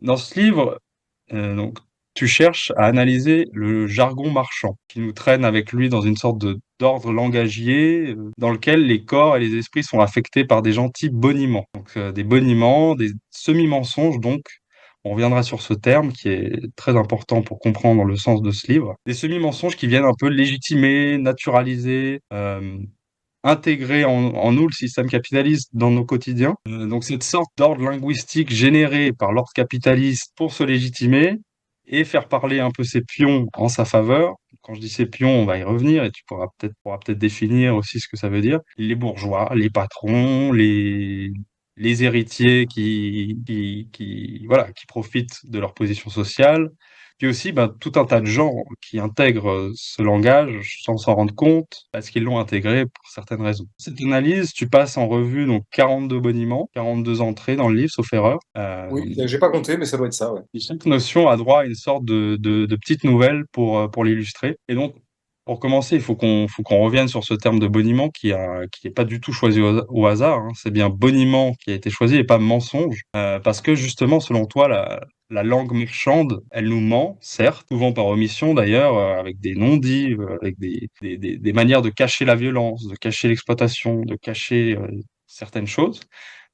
Dans ce livre, donc, tu cherches à analyser le jargon marchand qui nous traîne avec lui dans une sorte d'ordre langagier dans lequel les corps et les esprits sont affectés par des gentils boniments. Donc, des boniments, des semi-mensonges, donc, on reviendra sur ce terme qui est très important pour comprendre le sens de ce livre. Des semi-mensonges qui viennent un peu légitimer, naturaliser, intégrer en nous le système capitaliste dans nos quotidiens. Donc cette sorte d'ordre linguistique généré par l'ordre capitaliste pour se légitimer et faire parler un peu ses pions en sa faveur. Quand je dis ses pions, on va y revenir et tu pourras peut-être définir aussi ce que ça veut dire. Les bourgeois, les patrons, les héritiers voilà, qui profitent de leur position sociale, puis aussi, ben, tout un tas de gens qui intègrent ce langage sans s'en rendre compte parce qu'ils l'ont intégré pour certaines raisons. Cette analyse, tu passes en revue donc 42 boniments, 42 entrées dans le livre, sauf erreur. Oui, j'ai pas compté, mais ça doit être ça, ouais. Et chaque notion a droit à une sorte de petite nouvelle pour l'illustrer. Et donc, pour commencer, il faut qu'on revienne sur ce terme de boniment qui est pas du tout choisi au hasard, hein. C'est bien boniment qui a été choisi et pas mensonge. Parce que justement, selon toi, la langue marchande, elle nous ment, certes, souvent par omission d'ailleurs, avec des non-dits, avec des manières de cacher la violence, de cacher l'exploitation, de cacher certaines choses.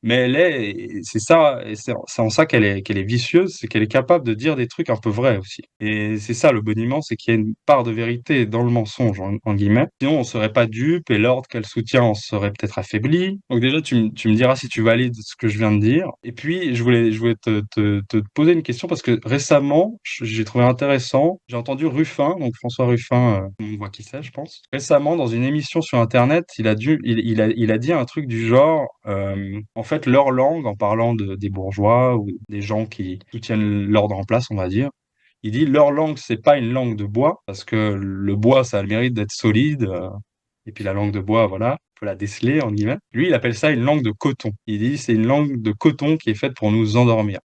Mais et c'est ça, et c'est en ça qu'elle est vicieuse, c'est qu'elle est capable de dire des trucs un peu vrais aussi. Et c'est ça le boniment, c'est qu'il y a une part de vérité dans le mensonge, en guillemets. Sinon, on serait pas dupe et l'ordre qu'elle soutient en serait peut-être affaibli. Donc déjà, tu me diras si tu valides ce que je viens de dire. Et puis, je voulais te poser une question parce que récemment, j'ai trouvé intéressant, j'ai entendu Ruffin, donc François Ruffin, on voit qui c'est, je pense. Récemment, dans une émission sur Internet, il a dit un truc du genre, en fait, leur langue, en parlant des bourgeois ou des gens qui soutiennent l'ordre en place, on va dire, il dit leur langue, c'est pas une langue de bois, parce que le bois, ça a le mérite d'être solide, et puis la langue de bois, voilà, on peut la déceler, en guillemets. Lui, il appelle ça une langue de coton. Il dit c'est une langue de coton qui est faite pour nous endormir.